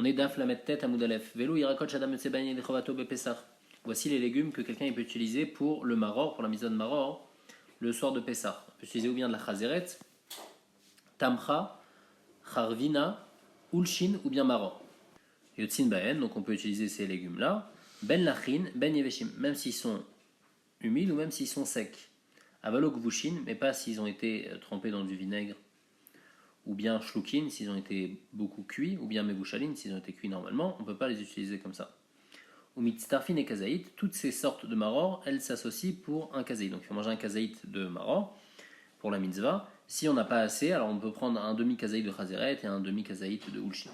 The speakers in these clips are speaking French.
On est daf la mettre tête à Moudalef. Velo irakot shadam yotzebani lechovato bepesach. Voici les légumes que quelqu'un peut utiliser pour le maror, pour la mise en maror, le soir de Pessah. On peut utiliser ou bien de la chazeret, tamcha, charvina, ulshin ou bien maror. Yotzin baen, donc on peut utiliser ces légumes-là. Ben lachin, ben yeveshim, même s'ils sont humides ou même s'ils sont secs. Avalo gvushin, mais pas s'ils ont été trempés dans du vinaigre. Ou bien shlukin, s'ils ont été beaucoup cuits, ou bien megushalin, s'ils ont été cuits normalement, on ne peut pas les utiliser comme ça. Ou mitztarfin et kazaït, toutes ces sortes de maror, elles s'associent pour un kazaït. Donc il faut manger un kazaït de maror pour la mitzvah. Si on n'a pas assez, alors on peut prendre un demi-kazaït de chazeret et un demi-kazaït de ulshin.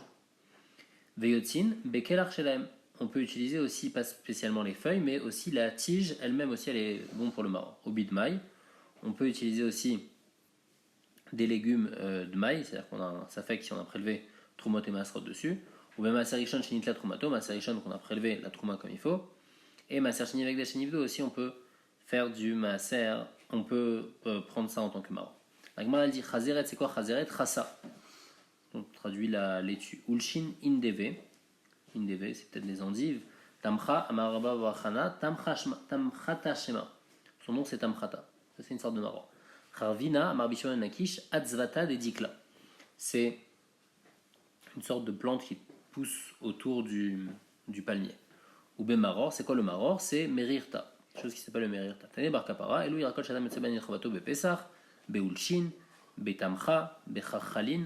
Veyotzin, bekel archelaem. On peut utiliser aussi, pas spécialement les feuilles, mais aussi la tige, elle-même aussi, elle est bonne pour le maror. Au bidmaï, on peut utiliser aussi des légumes de maïs, c'est-à-dire qu'on a un safek si on a prélevé trumot et masrot dessus, ou bien maserishon shinit la trumato, maserishon qu'on a prélevé la truma comme il faut, et maser shini avec des shinivdo aussi, on peut faire du maser, on peut prendre ça en tant que maror. La Gemara elle dit chazeret, c'est quoi chazeret? Chassa. On traduit la laitue. Ulshin indeve, indeve c'est peut-être les endives. Tamcha amaraba vachana, tamchata shema. Son nom c'est tamchata. Ça c'est une sorte de maror. Charvina, Marbishon et Nakish, Atzvata des Dikla. C'est une sorte de plante qui pousse autour du palmier. Ou ben maror, c'est quoi le maror? C'est merirta, chose qui s'appelle le merirta. Tane bar kapara, elu yirakot shadam yotzeben yechavato bepesach, beulshin, betamcha, becharchalin,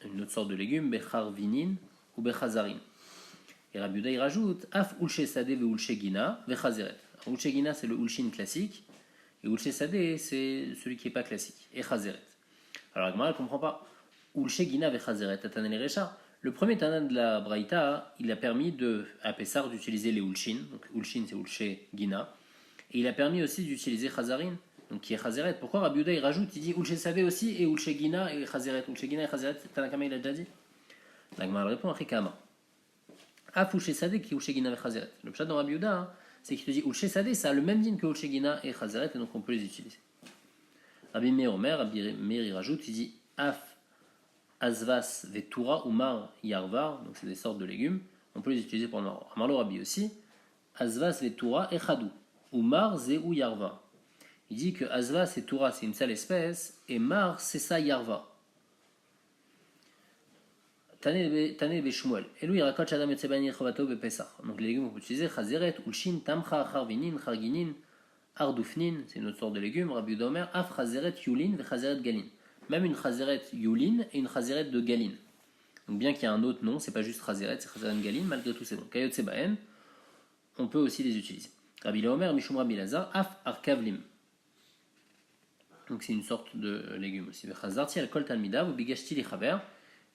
une autre sorte de légume, becharvinin ou bechazarin. Et Rabbi Yehuda il rajoute, af ulche sade ve ulche gina vechazeret. Ulche gina c'est le ulshin classique. Et Ulche Sadeh, c'est celui qui n'est pas classique. Et Chazeret. Alors, Agmara ne comprend pas. Ulche Gina ve Chazeret, Tatané les Recha. Le premier Tana de la Braïta, il a permis à Pessar d'utiliser les Ulshin. Donc, Ulshin, c'est Ulche Gina. Et il a permis aussi d'utiliser Chazarin, donc qui est Chazeret. Pourquoi Rabbi Yehuda il rajoute, il dit Ulche Sadeh aussi et Ulche Gina et Chazeret. Ulche Gina et Chazeret, Tanakama il a déjà dit. L'Agmara répond à Chikama. Af Ulche Sadeh qui Ulche Gina ve Chazeret. Le pshat dans Rabbi Yehuda, c'est qu'il te dit Ulche Sadeh, ça a le même din que Ulche Gina et Chazeret, et donc on peut les utiliser. Rabbi Meir Omer, Rabbi Meir il rajoute, il dit Af Azvas Vetura ou Mar Yarvar, donc c'est des sortes de légumes, on peut les utiliser pour le maror. Amarlo Rabbi aussi, Azvas Vetura et Chadou, ou Mar Zé ou Yarvar. Il dit que Azvas et Tura c'est une seule espèce, et Mar c'est ça Yarva. Tane Beshmuel. Et lui, il raconte Shadam Yotzebani Chovato Bepesach. Donc les légumes qu'on peut utiliser, Chazeret, Ulshin, Tamcha, Charvinin, Charginin, Ardoufnin, c'est une autre sorte de légumes, Rabbi Yehuda Omer, Af Chazeret Yulin, ve Chazeret Galin. Même une Chazeret Yulin et une Chazeret de Galin. Donc bien qu'il y ait un autre nom, c'est pas juste Chazeret, c'est Chazeret Galin, malgré tout c'est bon. Kayot Sebaen, on peut aussi les utiliser. Rabbi Omer, Mishum Rabbi Lazar, Af Arkavlim. Donc c'est une sorte de légume aussi. Chazar, Tiel Kol Talmidav, Bigashti Lichaber.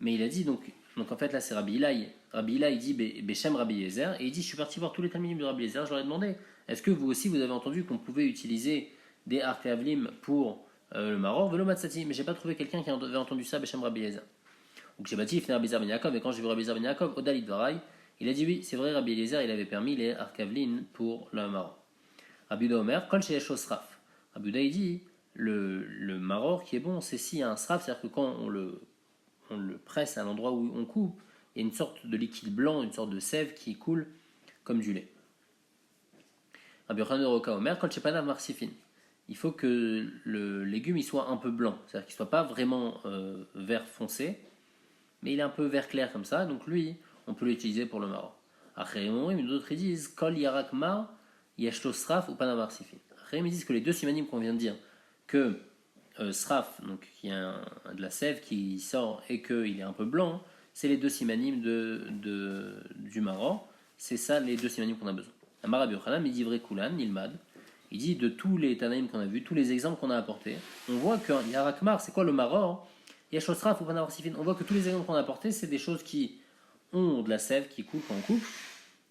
Mais il a dit, donc en fait là c'est Rabbi Ilaï. Rabbi Ilaï dit Beshem Rabbi Yezer, et il dit je suis parti voir tous les talmidim de Rabbi Yezer, je leur ai demandé, est-ce que vous aussi vous avez entendu qu'on pouvait utiliser des arkavlim pour le maror, velo matzati, mais j'ai pas trouvé quelqu'un qui avait entendu ça, Beshem Rabbi Yezer. Donc j'ai bâti Ifner Rabbi Yezer Ben Yaakov, et quand j'ai vu Rabbi Yezer Ben Yaakov, Odalit Varai, il a dit oui, c'est vrai, Rabbi Yezer il avait permis les arkavlim pour le maror. Rabbi Yehuda Omer, Kol Sheyesh Sraf. Rabbi Yehuda il dit le maror qui est bon, c'est s'il y a un sraf, c'est-à-dire que quand on le presse à l'endroit où on coupe, il y a une sorte de liquide blanc, une sorte de sève qui coule comme du lait. Rabbi Yochanan Roka Omer, Kol Shepanav Marsifin. Il faut que le légume il soit un peu blanc, c'est-à-dire qu'il ne soit pas vraiment vert foncé, mais il est un peu vert clair comme ça, donc lui, on peut l'utiliser pour le maror. Après, d'autres ils disent Kol Yarak Mar, Yeshto Sraf ou Panav Marsifin. Après, ils disent que les deux simanim qu'on vient de dire, que sraf, donc qui a de la sève qui sort et qu'il est un peu blanc, c'est les deux simanim du maror. C'est ça les deux simanim qu'on a besoin. Amar Rabbi Yochanan, il dit vrai Kulan, Ilmad. Il dit de tous les tanaïm qu'on a vus, tous les exemples qu'on a apportés, on voit que Yarakmar, c'est quoi le maror? Yashosraf ou Panavar Sifin. On voit que tous les exemples qu'on a apportés, c'est des choses qui ont de la sève qui coule quand on coupe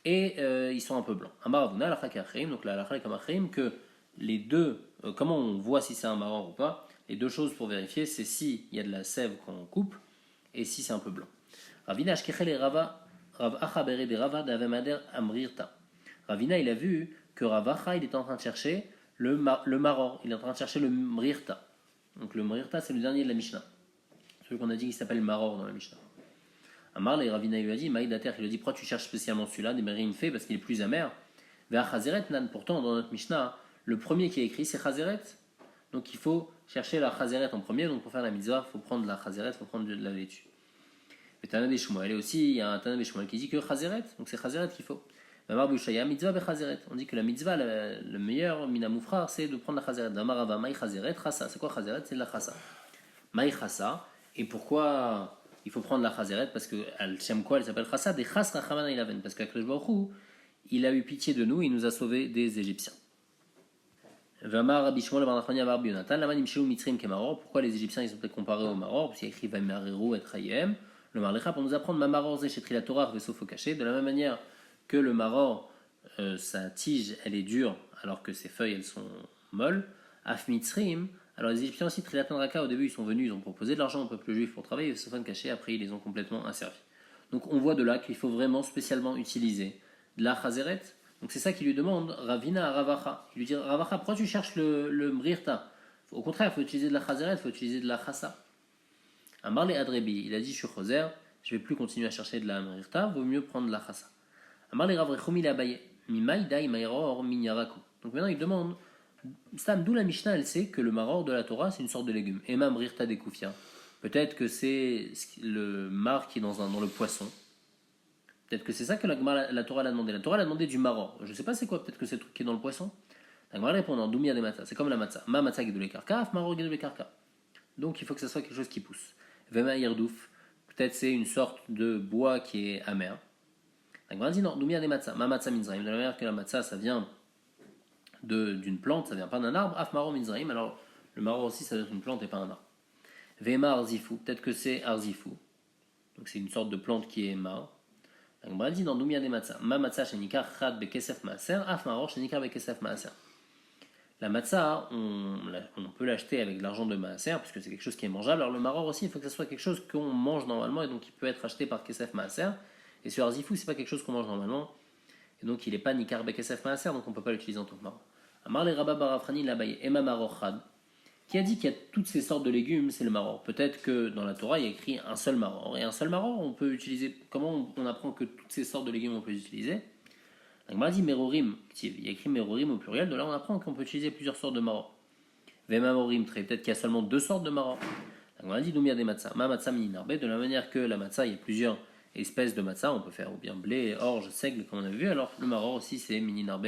et ils sont un peu blancs. Amar Avuna, la Chakachrim, donc la Chakachrim, que les deux, comment on voit si c'est un maror ou pas? Les deux choses pour vérifier, c'est s'il y a de la sève quand on coupe et si c'est un peu blanc. Ravina Ashkechel et Rava, Rav Achabere de Rava d'Avemader Amrirta. Ravina, il a vu que Rav Acha, il est en train de chercher le maror, il est en train de chercher le mrirta. Donc le mrirta, c'est le dernier de la Mishnah. Celui qu'on a dit qu'il s'appelle maror dans la Mishnah. Amar le Ravina il lui a dit, Maïdater, il lui a dit, pourquoi tu cherches spécialement celui-là, des Merim fait, parce qu'il est plus amer. Vers Chazeret Nan, pourtant dans notre Mishnah, le premier qui est écrit c'est Chazeret. Donc il faut chercher la Chazeret en premier, donc pour faire la mitzvah, il faut prendre la Chazeret, il faut prendre de la laitue. Mais Tana Beshmuel, et aussi il y a un Tana Beshmuel qui dit que Chazeret, donc c'est Chazeret qu'il faut. Mamar Bouchaya, mitzvah bechazeret. On dit que la mitzvah, le meilleur minamoufrar, c'est de prendre la Chazeret. Damarava, maï Chazeret, chassa. C'est quoi Chazeret? C'est de la chassa. Maï chassa. Et pourquoi il faut prendre la Chazeret? Parce qu'elle s'aime quoi? Elle s'appelle chassa, des chas rachaman ilaven. Parce qu'Akadosh Baruch Hu, il a eu pitié de nous, il nous a sauvés des Égyptiens. Vamar Rabbi Shmuel bar Nachmania bar Bionatan, Laman imsheu mitzrim kemaror. Pourquoi les Égyptiens ils ont été comparés au maror? Parce qu'il y a écrit Vamariru et Chayem. Le marlecha pour nous apprendre Mamaror zé chez la Torah vesofo caché. De la même manière que le maror, sa tige elle est dure alors que ses feuilles elles sont molles. Af mitzrim. Alors les Égyptiens aussi, Trilatan Raka, au début ils sont venus, ils ont proposé de l'argent au peuple juif pour travailler, vesofo caché, après ils les ont complètement asservis. Donc on voit de là qu'il faut vraiment spécialement utiliser de la Chazeret. Donc c'est ça qu'il lui demande, Ravina à Ravacha. Il lui dit, Ravacha, pourquoi tu cherches le Mrirta? Au contraire, il faut utiliser de la Chazeret, il faut utiliser de la Chassa. Amar le Adrebi, il a dit, je suis Choser, je ne vais plus continuer à chercher de la Mrirta, vaut mieux prendre de la Chassa. Amar le Ravrechoumi la Abaye, Mimai dai mairor minyaraku. Donc maintenant il demande, Stam, d'où la Mishnah, elle sait que le maror de la Torah, c'est une sorte de légume. Et ma Mrirta des Koufia. Peut-être que c'est le mar qui est dans le poisson. Peut-être que c'est ça que la Torah l'a demandé. La Torah l'a demandé du maror. Je ne sais pas c'est quoi, peut-être que c'est le truc qui est dans le poisson. La Gemara répond non, Doumia des matzah. C'est comme la matzah. Ma matzah guidou les karka, maror guidou les karka. Donc il faut que ça soit quelque chose qui pousse. Vema yirdouf. Peut-être c'est une sorte de bois qui est amer. La Gemara dit non, Doumia des matzah. Ma matzah minzraim. De la manière que la matzah ça vient d'une plante, ça vient pas d'un arbre. Af maror minzraim. Alors le maror aussi ça vient d'une plante et pas un arbre. Vema arzifou. Peut-être que c'est arzifou. Donc c'est une sorte de plante qui est mar. La Gemara dit dans Doumia des matzah. Ma matzah shenikar chad bekesef maaser, af maror shenikar bekesef maaser. La matzah, on peut l'acheter avec de l'argent de maaser, puisque c'est quelque chose qui est mangeable. Alors le maror aussi, il faut que ce soit quelque chose qu'on mange normalement, et donc il peut être acheté par kesef maaser. Et sur arzifou, c'est pas quelque chose qu'on mange normalement, et donc il n'est pas nikar bekesef maaser, donc on peut pas l'utiliser en tant que maror. Amar le rabba barafrani labaye ema maror chad. Qui a dit qu'il y a toutes ces sortes de légumes, c'est le maror. Peut-être que dans la Torah, il y a écrit un seul maror. Et un seul maror, on peut utiliser. Comment on apprend que toutes ces sortes de légumes, on peut les utiliser? La Gemara dit merorim. Il y a écrit merorim au pluriel. De là, on apprend qu'on peut utiliser plusieurs sortes de maror. Vemamorim, peut-être qu'il y a seulement deux sortes de maror. La Gemara dit doumia des matzah. Ma matzah mininarbe. De la manière que la matzah, il y a plusieurs espèces de matzah. On peut faire ou bien blé, orge, seigle, comme on a vu. Alors le maror aussi, c'est mininarbe.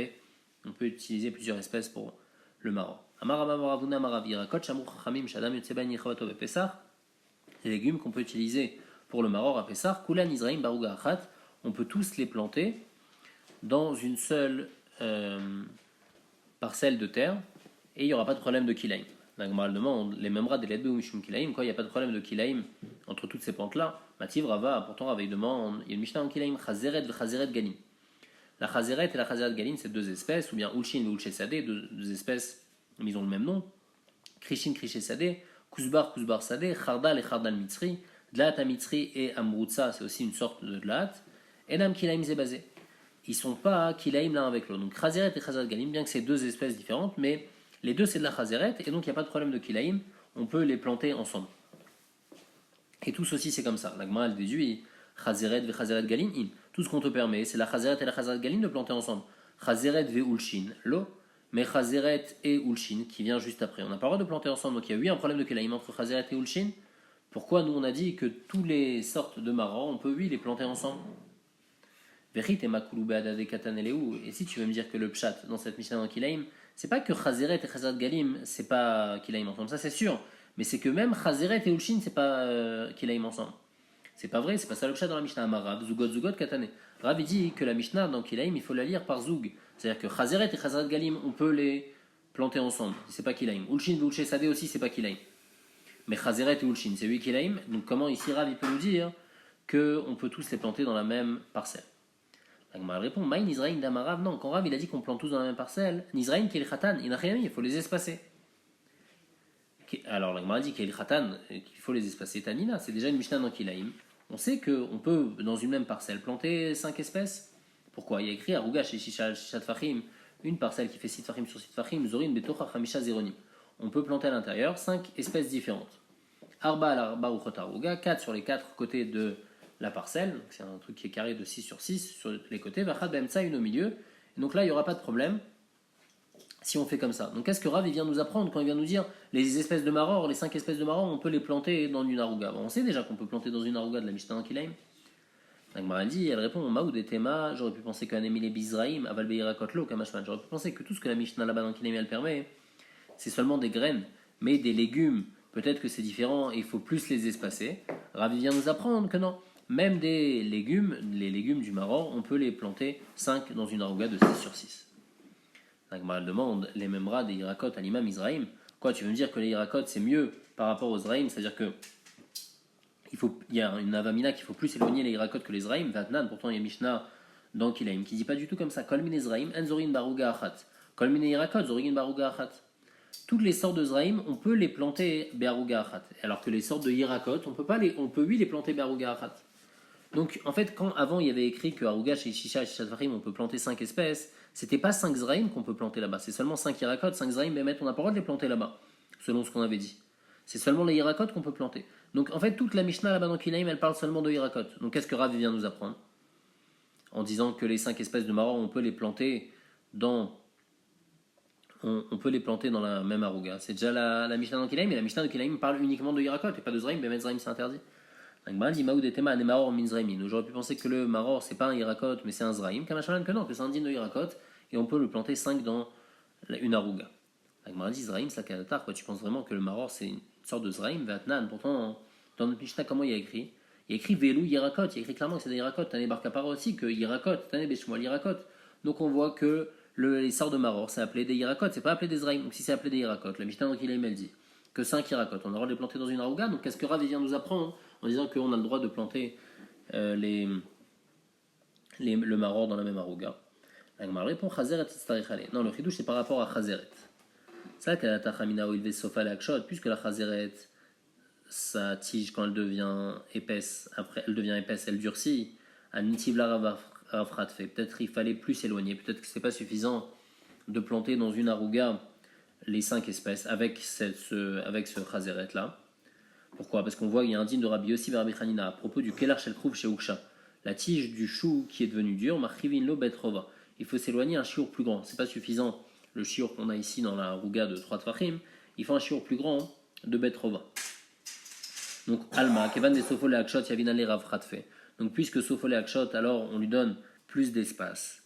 On peut utiliser plusieurs espèces pour le maror. Les légumes qu'on peut utiliser pour le maror à Pessah, Kulan Israël Baruga Achat, on peut tous les planter dans une seule parcelle de terre et il n'y aura pas de problème de kilaim. La Gemara demande les mêmes rats des ledbe ou mishum kilaim, quoi, il n'y a pas de problème de kilaim entre toutes ces plantes-là. Mativ Rava, pourtant Rava demande, il y a une Mishnah en kilaim, Chazeret ve Chazeret Galim. La Chazeret et la Chazeret Galim, c'est deux espèces, ou bien Ulshin ou Ulchesadeh, deux espèces. Mais ils ont le même nom. Krishin, Krishe Sadeh, Kuzbar, Kuzbar Sadeh, Khardal et Khardal Mitzri, Dlat Mitzri et Amrutsa, c'est aussi une sorte de Dlat. Enam Kilaim Zebazé. Ils sont pas Kilaim l'un avec l'autre. Donc Khazeret et Khazeret Galim, bien que c'est deux espèces différentes, mais les deux c'est de la Khazeret, et donc il n'y a pas de problème de Kilaim, on peut les planter ensemble. Et tous aussi c'est comme ça. La Gemara elle déduit Khazeret ve Khazeret Galim, tout ce qu'on te permet, c'est la Khazeret et la Khazeret Galim de planter ensemble. Khazeret ve Ulshin, l'eau. Mais Chazeret et Ulshin, qui vient juste après. On n'a pas le droit de planter ensemble, donc il y a eu un problème de Kelaïm entre Chazeret et Ulshin. Pourquoi nous on a dit que toutes les sortes de maror, on peut les planter ensemble? Et si tu veux me dire que le pshat dans cette Mishnah dans Kilaïm, c'est pas que Chazeret et Chazeret Galim, c'est pas Kilaïm ensemble, ça c'est sûr. Mais c'est que même Chazeret et Ulshin, c'est pas Kilaïm ensemble. C'est pas vrai, c'est pas ça le pshat dans la Mishnah Amarav, Zugot Katane. Rav dit que la Mishnah dans Kilaïm, il faut la lire par Zoug. C'est-à-dire que Chazeret et Chazeret Galim, on peut les planter ensemble. C'est pas Kilaïm. Ulshin et Ulshe Sadeh aussi, c'est pas Kilaïm. Mais Chazeret et Ulshin, c'est lui Kilaïm. Donc comment ici Rav il peut nous dire qu'on peut tous les planter dans la même parcelle? La Gemara répond Maï Nizraïm Damarav. Non, quand Rav il a dit qu'on plante tous dans la même parcelle, Nizraïm Kel Khatan, il n'a rien mis, il faut les espacer. Alors la Gemara dit Kel Khatan, qu'il faut les espacer. Tanina, c'est déjà une Mishnah dans Kilaïm. On sait qu'on peut, dans une même parcelle, planter 5 espèces. Pourquoi? Il y a écrit Aruga chez Shishat Fahim, une parcelle qui fait 6 Fahim sur 6 Fahim, Zorin Betocha Hamisha Zeronim. On peut planter à l'intérieur 5 espèces différentes. Arba al Arba Uchot Aruga, 4 sur les 4 côtés de la parcelle, donc c'est un truc qui est carré de 6 sur 6 sur les côtés, vachad bemtsa, une au milieu, et donc là il n'y aura pas de problème si on fait comme ça. Donc qu'est-ce que Rav il vient nous apprendre quand il vient nous dire les espèces de maror, les 5 espèces de maror, on peut les planter dans une arouga. Bon, on sait déjà qu'on peut planter dans une arouga de la Mishnah en Kilaim. Donc Mara dit, elle répond Maoud et Tema, j'aurais pu penser qu'un émile Bizraïm, Aval Beirakotlo, Kamashman. J'aurais pu penser que tout ce que la Mishnah là-bas dans Kilaim elle permet, c'est seulement des graines, mais des légumes, peut-être que c'est différent et il faut plus les espacer. Rav vient nous apprendre que non. Même des légumes, les légumes du maror, on peut les planter 5 dans une arouga de 6 sur 6. Elle demande les mêmes rats des Irakot à l'imam Israïm. Quoi, tu veux me dire que les Irakot c'est mieux par rapport aux Zraïm, c'est-à-dire que il y a une avamina qu'il faut plus éloigner les Irakot que les Zraïm. Vatnan, pourtant il y a Mishnah dans Kilaim qui dit pas du tout comme ça. Kol mine Zraïm, en zorin barouga achat. Kol mine Irakot, zorin barouga achat. Toutes les sortes de Zraïm, on peut les planter barouga achat. Alors que les sortes de Irakot, on peut oui les planter barouga achat. Donc en fait, quand avant il y avait écrit que Arouga, chez Shisha et chez Shadvarim, on peut planter 5 espèces, c'était pas 5 Zraïm qu'on peut planter là-bas, c'est seulement 5 Irakot, 5 Zraïm, mais on n'a pas le droit de les planter là-bas, selon ce qu'on avait dit. C'est seulement les Irakot qu'on peut planter. Donc en fait, toute la Mishnah là-bas dans Kilaim, elle parle seulement de Irakot. Donc qu'est-ce que Rav vient nous apprendre en disant que les 5 espèces de maror, on peut les planter dans la même Arouga. C'est déjà la Mishnah dans Kilaim, mais la Mishnah de Kilaim parle uniquement de Irakot et pas de Zraïm, mais Zraïm c'est interdit. J'aurais pu penser que le maror c'est pas un irakot mais c'est un zraïm, que non, que c'est un din de irakot et on peut le planter 5 dans une arouga. Agmara dit zraïm, ça kalatar, quoi, tu penses vraiment que le maror c'est une sorte de zraïm, vatnan, pourtant dans notre Mishnah comment il y a écrit? Il y a écrit velou irakot, il y a écrit clairement que c'est des irakot, Tané Barkapara aussi, que irakot, Tané Beshmuel irakot. Donc on voit que les sorts de maror c'est appelé des irakot, c'est pas appelé des zraïm, donc si c'est appelé des irakot, la Mishnah donc il a dit que 5 irakot, on a le droit de les planter dans une arouga, donc qu'est-ce que Rav vient nous apprendre en disant qu'on a le droit de planter le maror dans la même arouga? La répond Chazeret Tztarich. Non, le chidouche c'est par rapport à Chazeret. C'est là qu'elle a tachamina ou ilvé sofa l'akshot, puisque la Chazeret, sa tige quand elle devient épaisse, après elle devient épaisse, elle durcit. À Nitivla Ravrat fait. Peut-être il fallait plus s'éloigner, peut-être que c'est pas suffisant de planter dans une arouga les 5 espèces avec ce Chazeret là. Pourquoi? Parce qu'on voit qu'il y a un digne de Rabbi Yossi et Rabbi Hanina à propos du Kelar Shel Krouv chez Uksha. La tige du chou qui est devenue dure, Marchivin lo betrova. Il faut s'éloigner un chiour plus grand. C'est pas suffisant le chiour qu'on a ici dans la rouga de 3 tfachim. Il faut un chiour plus grand de betrova. Donc Alma, Kevan des Sofole Akshot, Yavina le Rav fait. Donc puisque Sofole Akshot, alors on lui donne plus d'espace.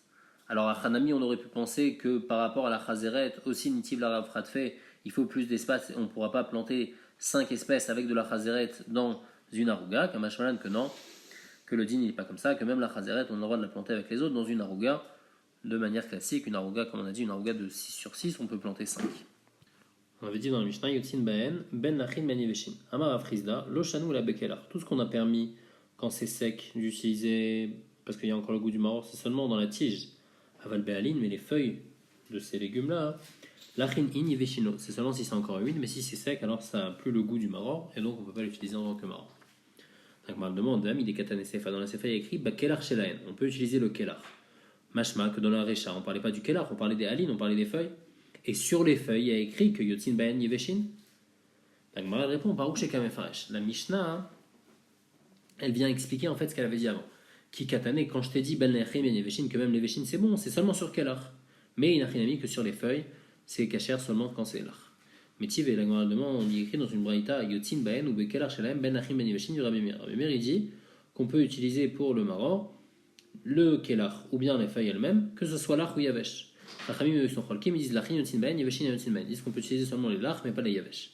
Alors à Hanami, on aurait pu penser que par rapport à la Chazeret, aussi Nitiv la Rav fait, il faut plus d'espace et on ne pourra pas planter 5 espèces avec de la chazeret dans une arouga, comme Ashmalan que non, que le din n'est pas comme ça, que même la chazeret, on a le droit de la planter avec les autres dans une arouga de manière classique. Une arouga, comme on a dit, une arouga de 6 sur 6, on peut planter 5. On avait dit dans le Mishnah, Yotzin Baen, Ben Nachin Ben Yeveshin, Amar Afrizda, Lochanou la Bekelar. Tout ce qu'on a permis quand c'est sec d'utiliser, parce qu'il y a encore le goût du maror, c'est seulement dans la tige. Aval Be'alin, mais les feuilles de ces légumes-là, Lachin in yeveshino, c'est seulement si c'est encore humide, mais si c'est sec, alors ça n'a plus le goût du maror, et donc on ne peut pas l'utiliser en tant que maror. Donc mal demande, il des katane sefa, dans la sefa il y a écrit kelar shelaen, on peut utiliser le kelar. Mashma, que dans la recha, on ne parlait pas du kelar, on parlait des halines, on parlait des feuilles, et sur les feuilles il y a écrit que yotzin baen yeveshin. Donc mal répond, par où chez Kamefaresh. La Mishnah, elle vient expliquer en fait ce qu'elle avait dit avant. Ki katane, quand je t'ai dit ben lechim ben yeveshin, que même les veshin c'est bon, c'est seulement sur kelar. Mais il n'a rien mis que sur les feuilles. C'est cachère seulement quand c'est là. Mais Tiv et la on y écrit dans une braïta Yotzin Baen ou Bekelar Shelaim Ben Achim Ben Yeveshin du Rabbi Meir. Rabbi Meir il dit qu'on peut utiliser pour le maror le kelar ou bien les feuilles elles-mêmes, que ce soit l'ach ou yavesh. Rachamim et Cholkim ils disent l'achim Yotzin Baen Yeveshin Yotzin Baen. Ils disent qu'on peut utiliser seulement les lach mais pas les yavesh.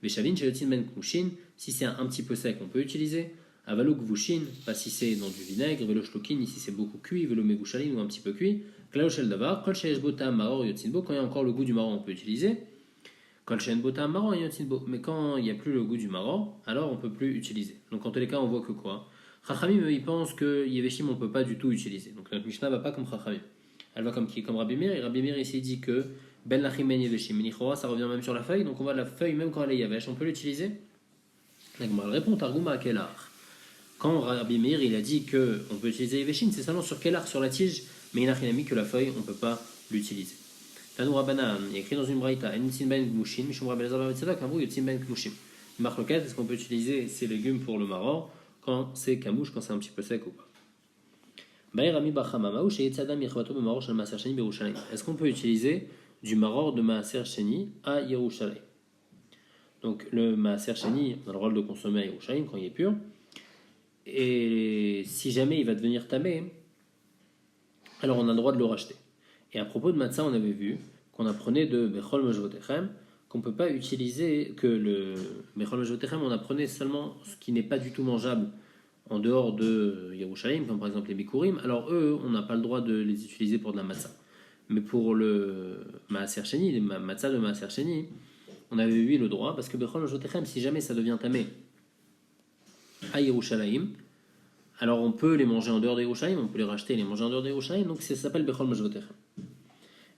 Veshavin chez Yotzin Ben Kmushin, si c'est un petit peu sec on peut utiliser. Avaluk Vushin, pas si c'est dans du vinaigre. Velo Shlokin, ici c'est beaucoup cuit. Velo Mevushalin ou un petit peu cuit. Klaoshel Davar, Kol Sheesh Botam Maror Yotzin Bo, quand il y a encore le goût du maror on peut utiliser. Kol Sheesh Botam Maror Yotzin Bo, mais quand il n'y a plus le goût du maror, alors on ne peut plus utiliser. Donc en tous les cas on voit que quoi? Chachamim ils pensent que Yeveshim on ne peut pas du tout utiliser. Donc notre Mishnah ne va pas comme Chachamim. Elle va comme Rabbi Meir, et Rabbi Meir ici dit que Ben Lachim Ben Yeveshim, Menichora ça revient même sur la feuille, donc on voit la feuille même quand elle est Yavesh, on peut l'utiliser. Elle répond Targuma à quel art? Quand Rabbi Meir il a dit qu'on peut utiliser Yeveshin, c'est seulement sur quel art? Sur la tige, mais il n'a rien mis que la feuille, on ne peut pas l'utiliser. Tanou Rabbanan, il y a écrit dans une braïta, Yotzin Ben Kmushin, est-ce qu'on peut utiliser ces légumes pour le maror quand c'est camouche, quand c'est un petit peu sec ou pas. Est-ce qu'on peut utiliser du maror de Maaser Sheni à Yerushalayim? Donc le Maaser Sheni, on a le droit de le consommer à Yerushalayim quand il est pur. Et si jamais il va devenir tamé, alors on a le droit de le racheter. Et à propos de matzah, on avait vu qu'on apprenait de Bechol Mojvotechem qu'on ne peut pas utiliser, que le Bechol Mojvotechem, on apprenait seulement ce qui n'est pas du tout mangeable en dehors de Yerushalayim, comme par exemple les Bikurim. Alors eux, on n'a pas le droit de les utiliser pour de la matzah. Mais pour le Maaser Sheni, les matzah de Maaser Sheni, on avait eu le droit, parce que Bechol Mojvotechem, si jamais ça devient tamé à Yerushalayim, alors on peut les manger en dehors des Yerushalayim, on peut les racheter et les manger en dehors des Yerushalayim, donc ça s'appelle Bechol Mojvotechem.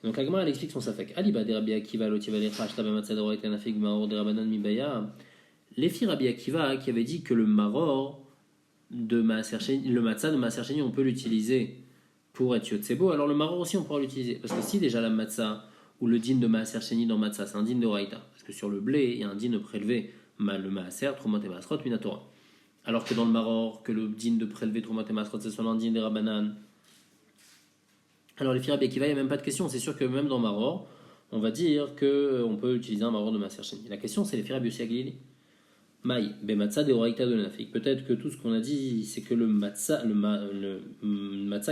Donc Agmara elle explique son safek. Aliba de Rabbi Akiva lotiva lechashta b'matzah d'oraita nafig maror de Rabbanan mibaya. Les filles Rabbi Akiva qui avait dit que le maror de Maaser Sheni, le matzah de Maaser Sheni, on peut l'utiliser pour être yotsebo, alors le maror aussi on pourra l'utiliser. Parce que si déjà la matzah ou le din de Maaser Sheni dans matzah, c'est un din de Raïta, parce que sur le blé, il y a un din de prélever le Maaser, Trumot et Masrot, Minatora. Alors que dans le maror, que le din de prélever Trumot et Masrot, c'est seulement un din des Rabbanan. Alors les filles Rabbi Akiva, il n'y a même pas de question. C'est sûr que même dans maror, on va dire qu'on peut utiliser un maror de Maaser Sheni. La question, c'est les filles Rabbi Yossi Aglili. Maï, bematzah de Horaïta de l'Anafik. Peut-être que tout ce qu'on a dit, c'est que le matzah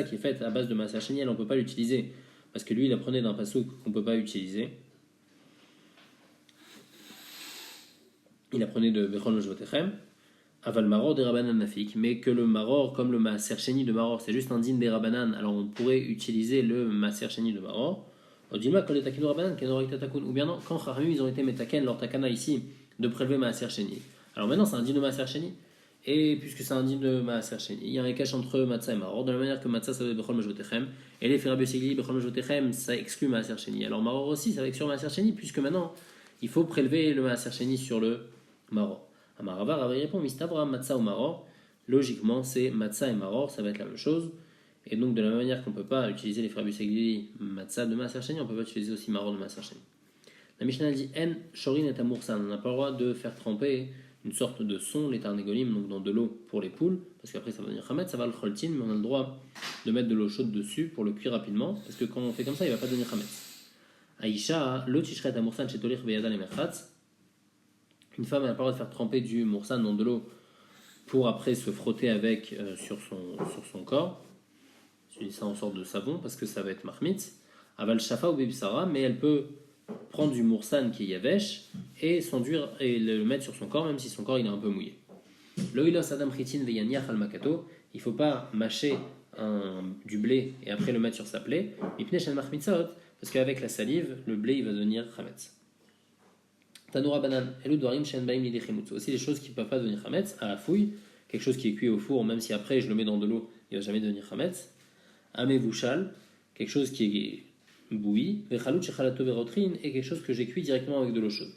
qui est fait à base de Maaser Sheni, on ne peut pas l'utiliser. Parce que lui, il apprenait d'un passouk qu'on ne peut pas utiliser. Il apprenait de Bechol Mojvotechem, aval maror des Rabbanan Nafik. Mais que le maror, comme le Maaser Sheni de maror, c'est juste un din des Rabbanan, alors on pourrait utiliser le Maaser Sheni de maror. Ou bien non, quand Chachamim ils ont été metaken, leur takana ici, de prélever Maaser Sheni. Alors maintenant, c'est un din de Maaser Sheni. Et puisque c'est un din de Maaser Sheni, il y a un cache entre matzah et maror, de la manière que matzah ça veut Bechol Mojvotechem, et les Rabbi Yossi Aglili, Bechol Mojvotechem, ça exclut Maaser Sheni. Alors maror aussi, ça va exclure Maaser Sheni, puisque maintenant, il faut prélever le Maaser Sheni sur le maror. Amarava Rav répond Mistabra matzah ou maror. Logiquement, c'est matzah et maror, ça va être la même chose. Et donc, de la même manière qu'on ne peut pas utiliser les frères Bussegli matzah de Maaser Sheni, on ne peut pas utiliser aussi maror de Maaser Sheni. La Mishnah dit En shorin et amursan. On n'a pas le droit de faire tremper une sorte de son, les tarnégolim, donc dans de l'eau pour les poules, parce qu'après ça va devenir chametz, ça va le choltin, mais on a le droit de mettre de l'eau chaude dessus pour le cuire rapidement, parce que quand on fait comme ça, il ne va pas devenir chametz. Aïcha, lo tishret amursan chez tolir beyada le merchatz. Une femme n'a pas le droit de faire tremper du moursan dans de l'eau pour après se frotter avec sur son corps. Je dis ça en sorte de savon parce que ça va être marmite. Aval shafa ou bebisara, mais elle peut prendre du moursan qui est yavesh et s'enduire et le mettre sur son corps, même si son corps il est un peu mouillé. Loïlos adam chitin veyaniach al makato, il ne faut pas mâcher du blé et après le mettre sur sa plaie. Parce qu'avec la salive, le blé il va devenir chametz. Tanoura banan, elou doarim shen baim lidei chimutz. Aussi les choses qui ne peuvent pas devenir chametz, à la fouille, quelque chose qui est cuit au four, même si après je le mets dans de l'eau, il ne va jamais devenir chametz. Amevushal, quelque chose qui est bouilli, vechalut shechalato verotrin, et quelque chose que j'ai cuit directement avec de l'eau chaude.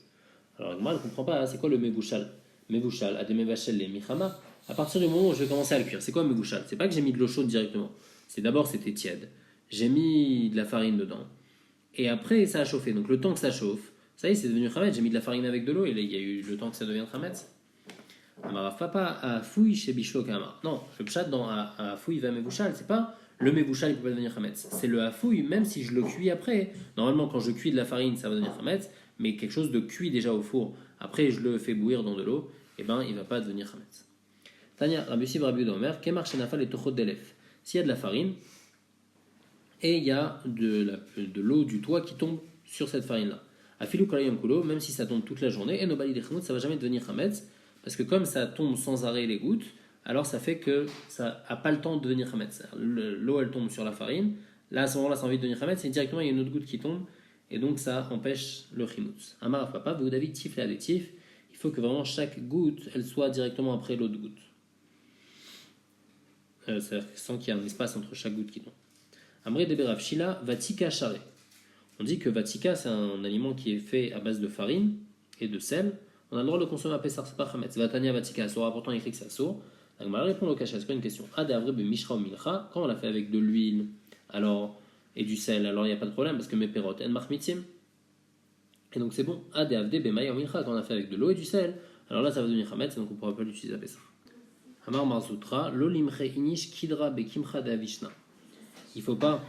Alors moi je ne comprends pas, c'est quoi le mevushal? Mevushal, ademevachel le michama. À partir du moment où je vais commencer à le cuire, c'est quoi mevushal? C'est pas que j'ai mis de l'eau chaude directement. C'est d'abord c'était tiède. J'ai mis de la farine dedans. Et après ça a chauffé. Donc le temps que ça chauffe, ça y est, c'est devenu chametz. J'ai mis de la farine avec de l'eau et là, il y a eu le temps que ça devienne chametz. Amarav papa à fouille chez Bishlo Kamar. Non, le pshat dans à fouille va mevouchal, c'est pas le mevouchal il peut pas devenir chametz. C'est le afouille, même si je le cuis après. Normalement, quand je cuis de la farine, ça va devenir chametz, mais quelque chose de cuit déjà au four. Après, je le fais bouillir dans de l'eau, et ben il va pas devenir chametz. Tania, Rabbi Sib Rabbi Omer, Kemar Shenafal et Tochot Delef. S'il y a de la farine et il y a de l'eau du toit qui tombe sur cette farine-là. Afilou kolayom kulo, même si ça tombe toute la journée, et nobali dechemut, ça va jamais devenir chametz, parce que comme ça tombe sans arrêt les gouttes, alors ça fait que ça a pas le temps de devenir chametz. L'eau elle tombe sur la farine, là à ce moment-là ça a envie de devenir chametz, et directement il y a une autre goutte qui tombe, et donc ça empêche le chimutz. Amar papa, vous David tifle additif, il faut que vraiment chaque goutte elle soit directement après l'autre goutte. C'est-à-dire sans qu'il y ait un espace entre chaque goutte qui tombe. Amré deberav shila vatika charé. On dit que vatika, c'est un aliment qui est fait à base de farine et de sel. On a le droit de le consommer à Pessah, c'est pas chametz. Vatania vatika asura, pourtant écrit que c'est assour. Donc, on va répondre au cacha. C'est quoi une question? Ad avre be mishra ou milcha. Quand on l'a fait avec de l'huile alors, et du sel, alors il n'y a pas de problème parce que mes pérotes, en marmitim. Et donc c'est bon. Ad avde be maya ou milcha. Quand on l'a fait avec de l'eau et du sel, alors là ça va devenir chametz, donc on ne pourra pas l'utiliser à Pessah. Amar Marzoutra, Lolimre inish kidra bekimcha de avishna. Il ne faut pas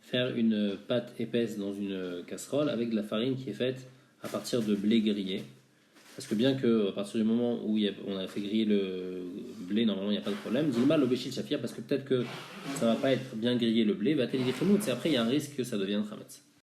faire une pâte épaisse dans une casserole avec de la farine qui est faite à partir de blé grillé. Parce que bien que à partir du moment où on a fait griller le blé, normalement il n'y a pas de problème. Zilma l'obéchil shafir, parce que peut-être que ça ne va pas être bien grillé le blé, va c'est après il y a un risque que ça devienne chametz.